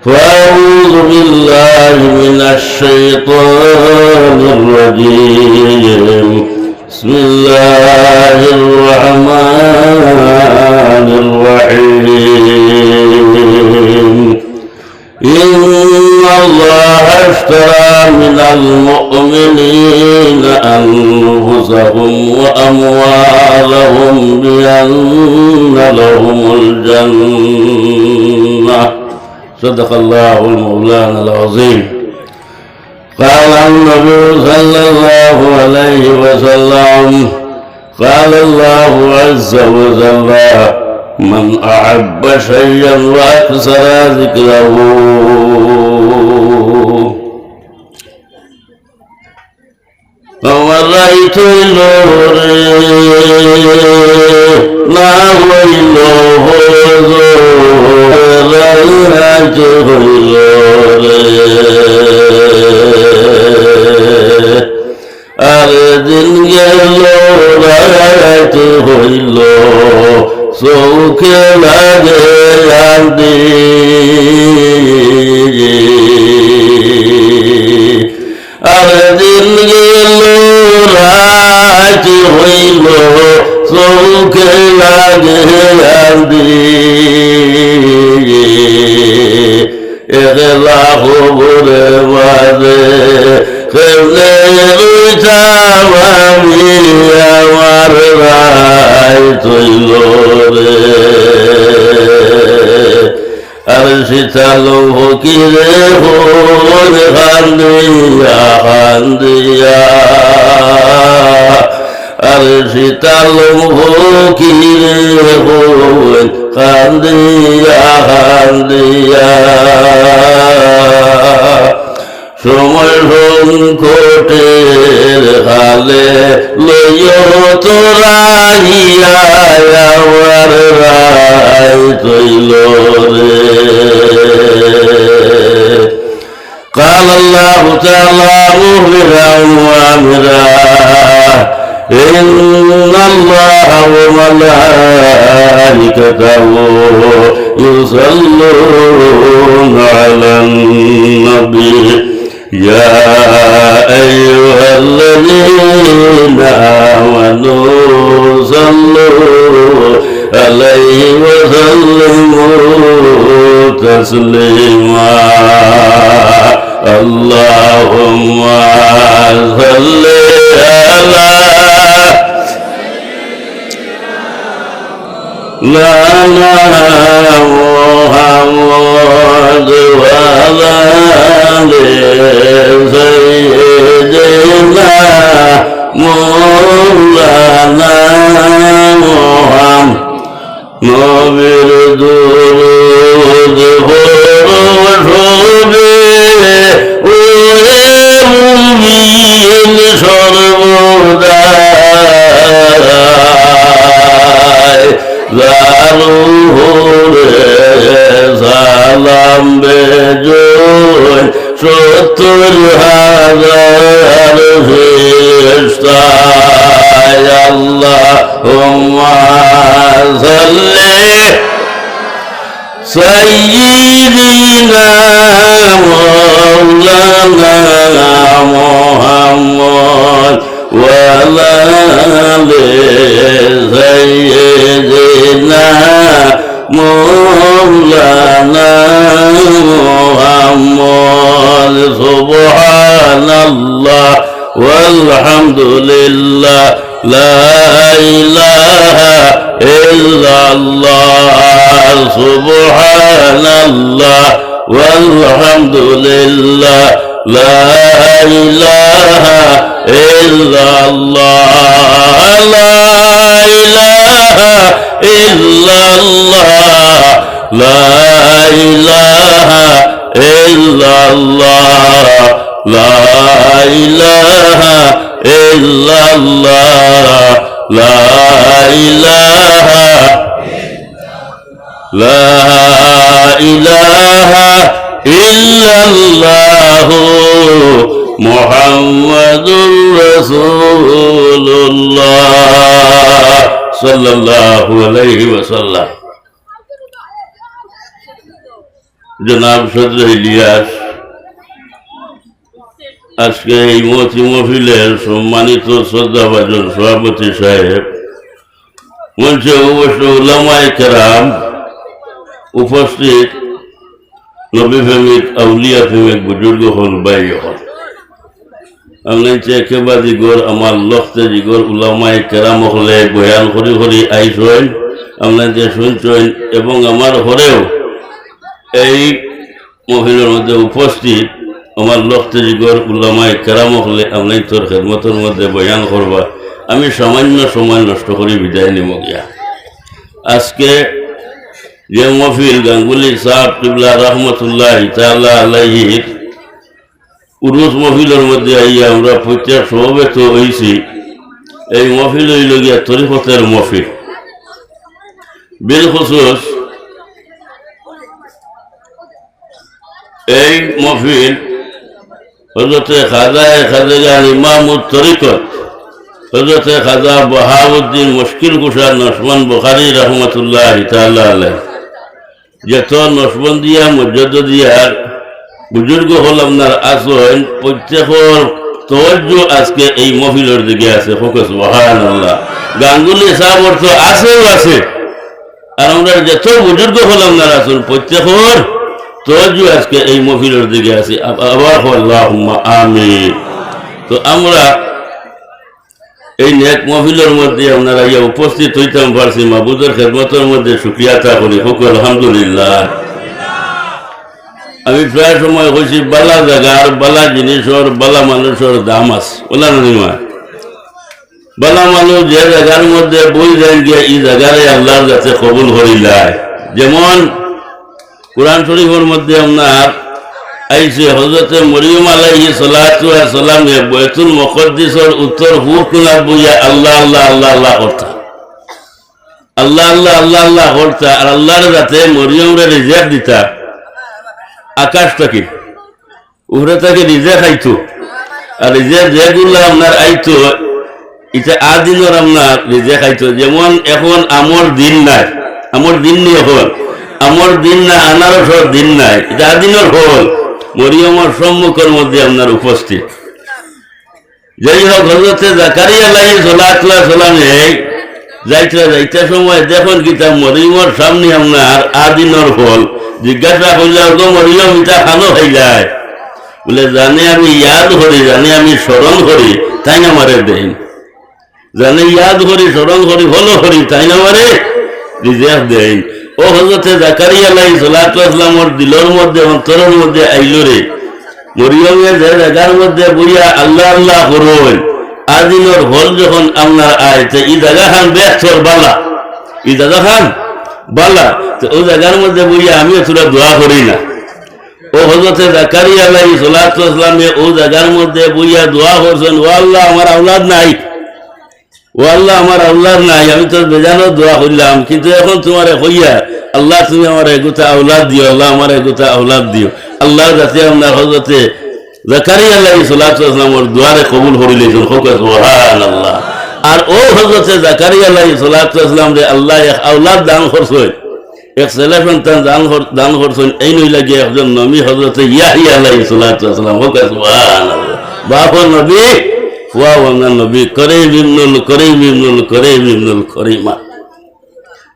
فأعوذ بالله من الشيطان الرجيم بسم الله الرحمن الرحيم إن الله اشترى من المؤمنين أنفسهم وأموالهم بأن لهم الجنة صدق الله المولانا العظيم. قال النبي صلى الله عليه وسلم قال الله عز وجل من أحب شيئا وأكثر ذكره فورأيت إلوري لا ويلوه رأيت إلوري أردن يلو رأيت إلوري سوكي لگے آندی أردن يلو رأيت إلوري سوكي لگے آندی اغلا خبر وادے خبلے رچاوانی আমার রায় তৈল রে আর শীতালো ফকিরে হোর খান্দিয়া খান্দিয়া আর শীতালো ফকিরে হোর খান্দিয়া খান্দিয়া সময় সংকটের হালে লইয় তোরাইয়া আমার রায় তৈল রে قال الله تعالى مخبرا وامرا إن الله وملائكته يصلون على النبي يا أيها الذين آمنوا صلوا عليه وسلموا تسليما اللهم صل على مولانا محمد وعلى سيدنا مولانا محمد নবীর দুরূদ পড়বে ওরে মুমিন সর্বদা জারুরে সালাম বেজোয় 70,000 ফেরেশতা আল্লাহুম্মা সাল্লি সাইয়্যিদিনা মাওলানা মুহাম্মদ ওয়া আলা আলি সাইয়্যিদিনা مولانا محمد سبحان الله والحمد لله لا إله إلا الله سبحان الله والحمد لله لا إله إلا الله لا إله إلا الله لا إله إلا الله لا إله إلا الله لا إله لا إله إلا الله محمد رسول الله صلى الله عليه وسلم জনাব সদর ইলিয়াস, আজকে এই মহফিলের সম্মানিত শ্রদ্ধাভাজন সভাপতি সাহেব, মঞ্চে অবশ্য উলামায়ে কেরাম, উপস্থিত নবী প্রেমিক আউলিয়া প্রেমিক বুজুর্গ হল ভাই হল, আমলাইছে একেবারে জিগর আমার লক্ষ্যে জিগর উলামায়ে কেরাম হলে বয়ান করি করি আইসেন, আমলাইছে শুনছেন এবং আমার ঘরেও এই মহিলার মধ্যে উপস্থিত আমার লক্ষ্যে জিগর উলামায়ে কেরাম হলে আমলাই তোর খেদমতের মধ্যে বয়ান করবা। আমি সামান্য সময় নষ্ট করি বিদায় নিব গিয়া। আজকে যে মহফিল গাঙ্গুলি সাহেব কিবলা রহমতুল্লাহ তাআলা আলাইহির উরুস মহফিলের মধ্যে আইয়া আমরা প্রত্যেক সমবেত হয়েছি, এই মহফিল হইল গিয়া তরিকতের মহফিল। বিলখুসুস এই মহফিল হযরতে খাজা ইমামুত তরিকত হযরতে খাজা বাহাউদ্দিন মুশকিল কুশা নশবন বুখারী রহমতুল্লাহ তাআলা আলাইহি যত নশবন্দিয়া মুজাদ্দিদিয়ার বুজুর্গ হল আপনার আসেন, প্রত্যেকের তওয়াজ্জু আজকে এই মহফিলের দিকে আছে। সুবহানাল্লাহ। গাঙ্গুলি সাহেবের তো আছেও আছে, আর আমরা যত বুজুর্গ হল আপনার আসেন প্রত্যেকের তওয়াজ্জু আজকে এই মহফিলের দিকে আছে। আবার আল্লাহুম্মা আমিন। তো আমরা এই নেক মহফিলের মধ্যে আপনারা ইয়া উপস্থিত হইতাম পারছি, মাহবুদের খেদমতের মধ্যে শুকরিয়া আদা করি। আলহামদুলিল্লাহ। আমি প্রায় সময় কইছি বালা জায়গার বালা জিনিসের বালা মানুষের দাম আছে, বলা না? বালা মানুষ যে জায়গার মধ্যে বই যায় গিয়া এই জায়গারে আল্লাহর কাছে কবুল করিলায়। যেমন কুরআন শরীফের মধ্যে আপনার আইছে হযরতে মরিয়ম আলাইহিস সালাতু ওয়াস সালামে বাইতুল মুকদ্দাসের উত্তর পূর্ব কোণায় বইয়া আল্লাহ আল্লাহ আল্লাহ আল্লাহ করতা, আল্লাহ আল্লাহ আল্লাহ আল্লাহ করতা, আর আল্লাহর কাছে মরিয়মরে রিজেক্ট দিতা। আকাশ থেকে উপরে থেকে রিজেক্ট আইতো, আর রিজেক্ট যেগুলো আপনার আইতো এটা আদিনের আপনার রিজেক্ট আইতো। যেমন এখন আমর দিন নাই, আমর দিন নেই, এখন আমর দিন না, আনারসর দিন নাই, এটা আদিনের হল মরিয়মের সম্মুখের মধ্যে আপনার উপস্থিত। যাই হোক, হযরতে জাকারিয়া আলাইহিস সালামে যাইতে সময় দেখুন কিতা মরিয়মের সামনে আপনার আদিনের ফল জিজ্ঞাসা করলে, গো মরিয়ম এটা খানো হয়ে যায়? বলে জানে আমি ইয়াদ করি, জানে আমি স্মরণ করি, তাই না আমারে দেন। জানে ইয়াদ করি, স্মরণ করি, হলো করি, তাই না আমারে রিজেক্ট দেন। ও হযরতে জাকারিয়া আলাইহিস সালামের দিলের মধ্যে অন্তরের মধ্যে আইল রে, মরিয়মের যে জায়গার মধ্যে বইয়া আল্লাহ আল্লাহ করুন আদিনের হল যখন আপনার আইতে এই জায়গা খান ব্যস্তর বালা, এই জায়গা খান বালা, তো ওই জায়গার মধ্যে বইয়া আমিও তোরা দোয়া করি না। ও হযরতে জাকারিয়া আলাইহিস সালামে ও জায়গার মধ্যে বইয়া দোয়া করছেন, ও আল্লাহ আমার আওলাদ নাই, ও আল্লাহ আমার আওলাদ নাই, আমি তো বেজানো দোয়া করলাম, কিন্তু এখন তোমার হইয়া আল্লাহ তুমি আমার এগুতা আওলাদ দিও, আল্লাহ আমার এগুতা আওলাদ দিও। আল্লাহ যাতে আপনার হযরতে জাকারিয়া আলাইহিস সালামের দোয়ারে কবুল করে লইছেন। সুবহানাল্লাহ। আর ও হযরতে জাকারিয়া আলাইহিস সালাম রে আল্লাহ এক আওলাদ দান করছেন, এক ছেলে সন্তান দান করছেন, এই নই লাগে একজন নবী হযরতে ইয়াহইয়া আলাইহিস সালাম। সুবহানাল্লাহ। বাপর নবী নবী করিম ইবনুল করিম ইবনুল করিম ইবনুল করিমা।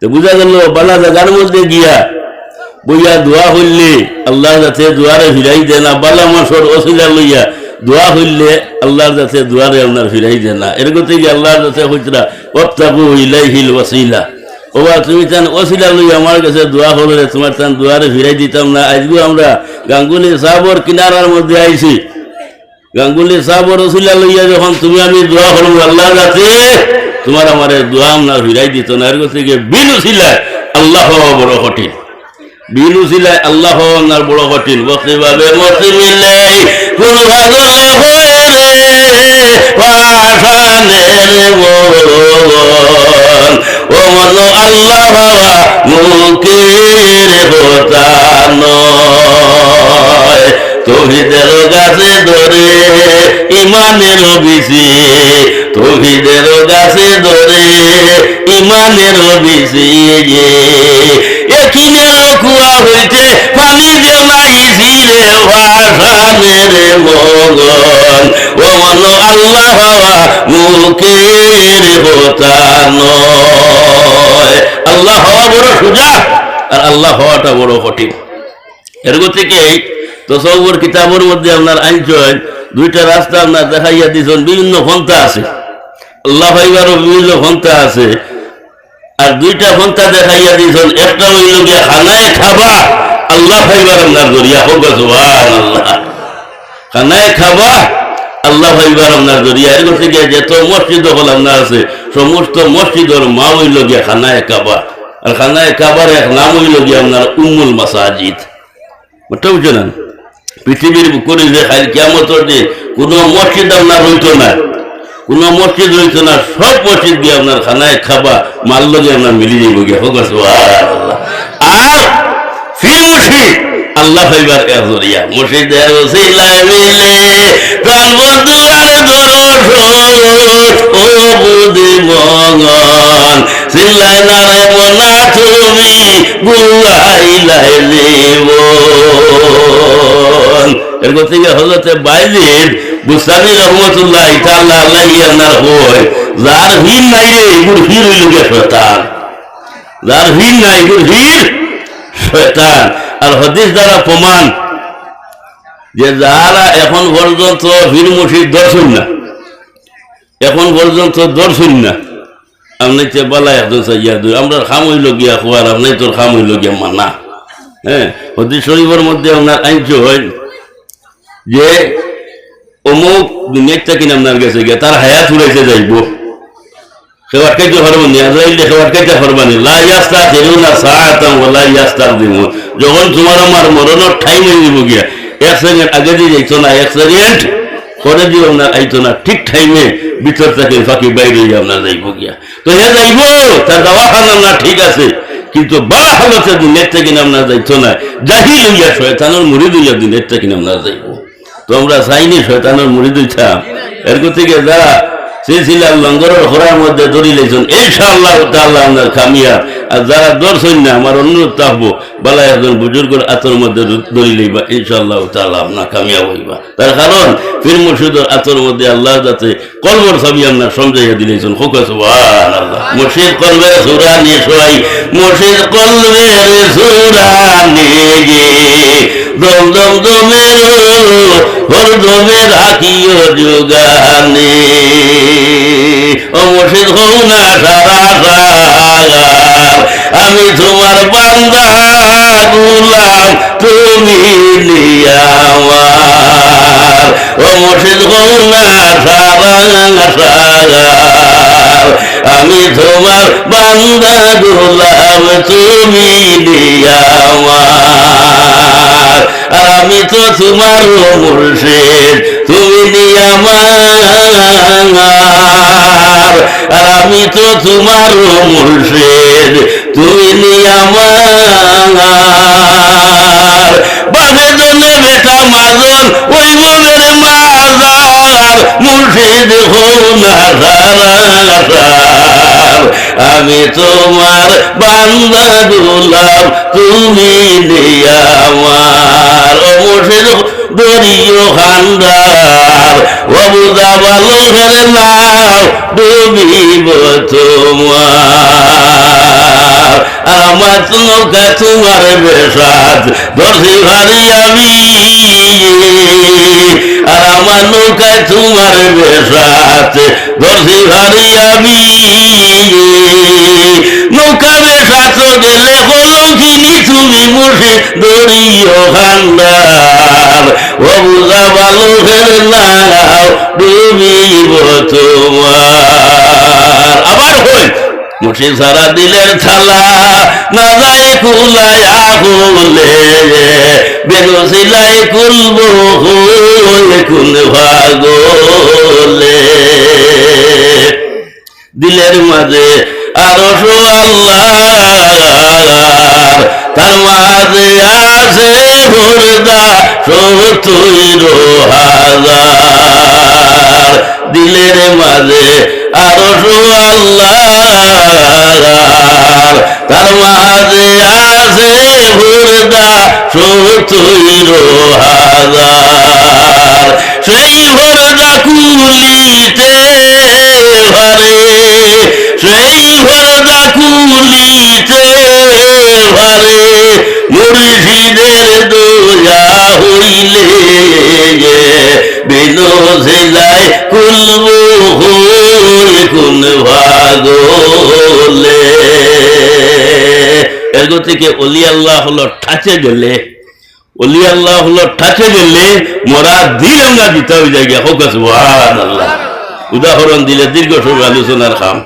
তো বুঝা গেল বালা জায়গার মধ্যে গিয়া বইয়া দোয়া হইলে আল্লাহ যাতে দোয়ারে ফিরাই দেয় না, বালা মাসর ওসিলা লইয়া দোয়া হইলে আল্লাহর যাতে দুয়ারে আপনার ফিরাই দেয় না। এর গতি আল্লাহর যাতে হইতরা ওয়াবতাগু ইলাইহিল ওয়াসিলা, ওবা তুমি তান ওসিলা লইয়া আমার কাছে দোয়া করলে তোমার তান দুয়ারে ফিরাই দিতাম না। আজকেও আমরা গাঙ্গুলি সাহাবর কিনারার মধ্যে আইছি, গাঙ্গুলি সাহাবর ওসিলা লইয়া যখন তুমি আমি দোয়া করব আল্লাহর কাছে, তোমার আমার দোয়া আপনার ফিরাই দিত না। এর গতি বিল ওসিলা আল্লাহ বড় কঠিন, বিল ওসিলায় আল্লাহ আপনার বড় কঠিন। বকিভাবে মতি মিলে কোন ভালো হয়ে রে পাশানের বল, ও মন আল্লাহ বাবা মুখের কথা নয়, তৌহিদের গাছে ধরে ইমানের বিসি, তৌহিদের গাছে ধরে ইমানের বিসি, কিনের কুয়া হইতে পানি যে নাইছি রে ভাষানে রে মগন ও মন আল্লাহ হওয়া মুখের হতা নয়। আল্লাহ হওয়া বড় সোজা আর আল্লাহ হওয়াটা বড় কঠিন। এর থেকে তসব্বুর কিতাবের মধ্যে আপনার আইনছেন দুইটা রাস্তা আপনার দেখাইয়া দিয়েছেন, বিভিন্ন পন্থা আছে, আল্লাহ ভাইবারও বিভিন্ন পন্থা আছে। আর দুইটা পন্থা দেখাইয়া দিয়েছেন, একটা হইল গিয়ে খানায় খাবা আল্লাহ ভাইবার আপনার জরিয়া হোক, সুবহানাল্লাহ, খানায় খাবা আল্লাহ ভাইবার আপনার জরিয়া। এর থেকে যত মসজিদ হল আপনার আছে সমস্ত মসজিদের মা হইল গিয়া খানায় কাবা, আর খানায় কাবার এক নাম হইল গিয়া আপনার উম্মুল মাসাজিদ। বুঝতে বুঝলেন? পৃথিবীর করে যে কিয়ামতের দিন কোনো মসজিদ আপনার হইতো না, কোনো মসজিদ হইতো না, সব মসজিদ গিয়ে আপনার খানায় খাবা মারল গিয়ে আপনার মিলি যাইব গিয়ে হোক। আর ফির মুর্শিদ আল্লাহ ভাইবার এক জরিয়া, মুর্শিদের ওসিলায় মিলে প্রাণ বন্ধুয়ার দরদ ও বুদ্ধি মগন সিল্লাই না রে মনা তুমি বুলাইলাই জীবন। এর থেকে হজরতে বাইজিদ বুস্তানি রহমতুল্লাহ তাআলা আলাইহি আনার হয়, যার ভিড় নাই রে এগুর ভিড় হইল গিয়া শয়তান, যার ভিড় নাই এগুর ভিড় শয়তান। আর হাদিস দ্বারা প্রমাণ যে যারা এখন পর্যন্ত ভিড় মুর্শিদ দর্শন না, এখন পর্যন্ত দর্শন না, আপনি চেপালা একজন সাইয়া দুই আমরা খাম হইল গিয়া খোয়ার, আপনি তোর খাম হইল গিয়া মানা। হ্যাঁ, হাদিস শরীফের মধ্যে আপনার আইনছ হয় যে অমুক দুনিয়াটা কিনা আপনার গেছে গিয়া তার হায়াত উড়াইতে যাইব, খেওয়ার খাইতে পারবানি, আজরাইলে খেওয়ার খাইতে পারবানি, লা ইয়াস্তাখিরুনা সাআতান ওয়া লা ইয়াস্তাকদিমুন। যখন তোমার আমার মরণের টাইম হয়ে যাব গিয়া, এক সেকেন্ড আগে দিয়ে যাইতো না, এক সেকেন্ড পরে দিয়ে আপনার আইতো না, ঠিক টাইমে ভিতর থেকে ফাঁকি বাইরে আপনার যাইব গিয়া। তো হে যাইব, তার দাওয়াখানা না ঠিক আছে, কিন্তু বড় হালতে দুনিয়ার থেকে আপনার যাইতো না, জাহিল হইয়া শয়তানের মুরিদ হইয়া দুনিয়ার থেকে আপনার যাইব। তো আমরা চাইনি শয়তানের মুরিদ হইতাম। এর থেকে যারা সিলসিলার লঙ্গরের ঘোড়ার মধ্যে দড়ি লেছেন ইনশাআল্লাহ তাআলা আপনার কামিয়াব। আর যারা দর্শন না, আমার অনুরোধ থাকবো বালা একজন বুজুর্গের আতর মধ্যে দড়ি লইবা, ইনশাআল্লাহ তাআলা আপনার কামিয়াব হইবা। তার কারণ পীর মুর্শিদের আতর মধ্যে আল্লাহ যাতে কলবর ছবি আপনার সমঝাইয়া দিলেছেন, হোক সুবহানাল্লাহ। মুর্শিদ কলবের সুরানি সই, মুর্শিদ কলবের সুরানি গে দম দম দমের হর দমে রাখিও যোগানে। ও মুর্শিদ হও না সারা সাগার, আমি তোমার বান্দা গুলাম তুমি আমার। ও মুর্শিদ হও না সারা সাগার, আমি তোমার বান্দা গুলাম তুমি আমার। আর আমি তো তোমার মুর্শিদ তুমি আমার। আর আমি তো তোমার মুর্শিদ তুমি আমার। বাজে জনে বেটা মাজন ওই মনের মাজার, মুর্শিদ হও না সারার। আমি তোমার বান্দা গোলাম তুমি আমার। ও মুর্শিদ দরিও খান্দার ও বুঝা বালুকের নাও ডুবিব তোমার। আমার নৌকা তোমার বেশাত ধরছি ভারি আমি, আর আমার নৌকায় তোমার বেশাত ধরছি ভারি আমি। নৌকা বেশাত গেলে কলঙ্কিনী তুমি মুর্শিদ দরিও খান্দার ও বুঝা বালুকের নাও ডুবিব তোমার। আবার হই মুর্শিদ সারা দিলের থালা না যায় কুলায়া খুলে, বেরোসিলাই খুলবো খুল ভাগলে। দিলের মাঝে আরো আল্লাহ, তার মাঝে আছে ভরদা 70,000। দিলের মাঝে আরশ আল্লাহর, তার মাঝে আছে হুরদা 70,000। সেই হুরদা কুলিতে ভারে, সেই হুরদা কুলিতে ভারে, মুর্শিদের দোয়া হইলে বিনো জেলায় কুলবো কোন ভাগলে। এরগো থেকে অলি আল্লাহ হলো ঠাচে গেলে, অলি আল্লাহ হলো ঠাচে গেলে মোরা দিল আমরা দিতে হয়ে যায় গিয়া হোক সুবহানাল্লাহ। উদাহরণ দিলে দীর্ঘ সময় আলোচনার খাম।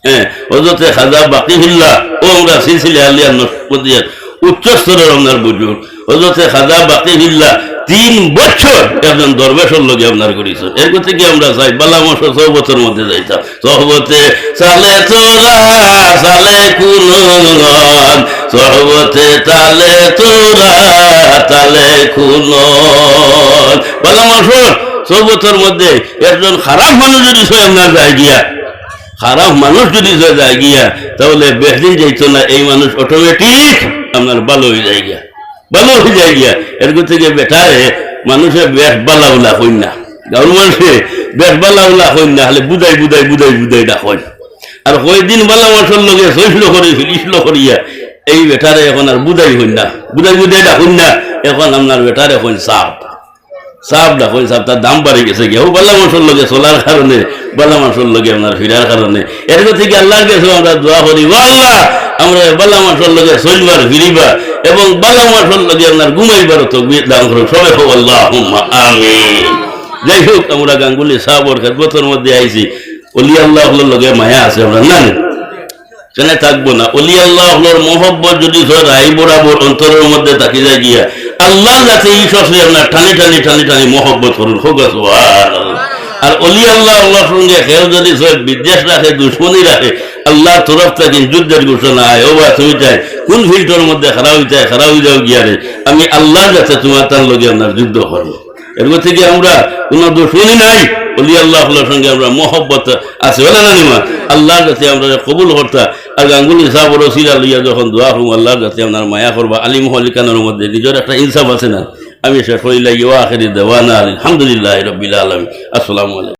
হ্যাঁ, হযরতে খাজা বাকিউল্লাহ ও আমরা সিলসিলা আলিয়া নকশবন্দিয়ার উচ্চ স্তরের আপনার বুজুর্গ হযরতে খাজা বাকিউল্লাহ 3 বছর একজন দরবেশের লগে আপনার করেছে। এর থেকে আমরা চাই বালামশ সহবতের মধ্যে যাইতাম। সহবতে চালে তোরা চালে কুলন, সহবতে তালে তোরা তালে কুলন। বালামশ সহবতের মধ্যে একজন খারাপ মানুষ যদি আপনার যায় গিয়া, খারাপ মানুষ যদি যায় গিয়া, তাহলে বেশদিন যাইতো না, এই মানুষ অটোমেটিক আপনার ভালো হয়ে যায় গিয়া, ভালো হয়ে যায় গিয়া। এর থেকে বেটারে মানুষের বেশ বালাউলা হই না, গাঁর মানুষে বেশ বালাউলা হই না, হলে বুঝাই বুঝাই বুঝাই বুঝাই না হয়। আর কয়দিন বালা মানুষের লগে সইসল করে ফিলিসল করিয়া এই বেটারে এখন আর বুঝাই হই না, বুঝাই বুঝাই ডাকুন না, এখন আপনার বেটারে এখন সাপ সাপ ডাকুন, সাপ তার দাম বাড়ি গেছে গিয়া। ও বালা মানুষের লগে চলার কারণে, বালা মানুষের লগে আপনার ফিরার কারণে। এর থেকে আল্লাহর কাছে আমরা দোয়া করি, ও আল্লাহ আমরা বালা মানুষের লগে চলবার ফিরিবা এবং বালা মানুষের লগে আপনার ঘুমাইবার তো দাম করো সবাই হোক আল্লাহুম্মা আমিন। যাই হোক, আমরা গাঙ্গুলি সাহাবর খেদমতের মধ্যে আইছি। অলি আল্লাহর লগে মায়া আছে আমরা না, কেন থাকবো না? অলি আল্লাহর মহব্বত যদি রাই বরাবর অন্তরের মধ্যে থাকি যায় গিয়া, আল্লাহ যাতে এই সসে আপনার টানি টানি টানি টানি মহব্বত করুন, হোক সুবহানাল্লাহ। আর অলি আল্লাহ আল্লাহর সঙ্গে কেউ যদি বিদ্বেষ রাখে, দুশ্মনী রাখে, আল্লাহর তরফ থেকে যুদ্ধের ঘোষণা হয়, ও বা তুমি চাই কোন ফিল্টার মধ্যে খারাপ হয়ে যায়, খারাপ হয়ে যাও গিয়ারে, আমি আল্লাহ যাতে তোমার তার লগে আপনার যুদ্ধ করবো। এর থেকে আমরা কোন দুশ্মনী নাই, অলি আল্লাহর সঙ্গে আমরা মহব্বত আছে, বলে না নিমা আল্লাহর কাছে আমরা কবুল করতা। আর গাঙ্গুলি সাহেব রসিলা লইয়া যখন দোয়া হম আল্লাহর কাছে আপনার মায়া করবা, আলী মহলিকানোর মধ্যে নিজের একটা ইনসাফ আছে না। আমি শেষ হইলাই ওয়া আখিরি দাওয়ানা আলহামদুলিল্লাহি রাব্বিল আলামিন। আসসালামু আলাইকুম।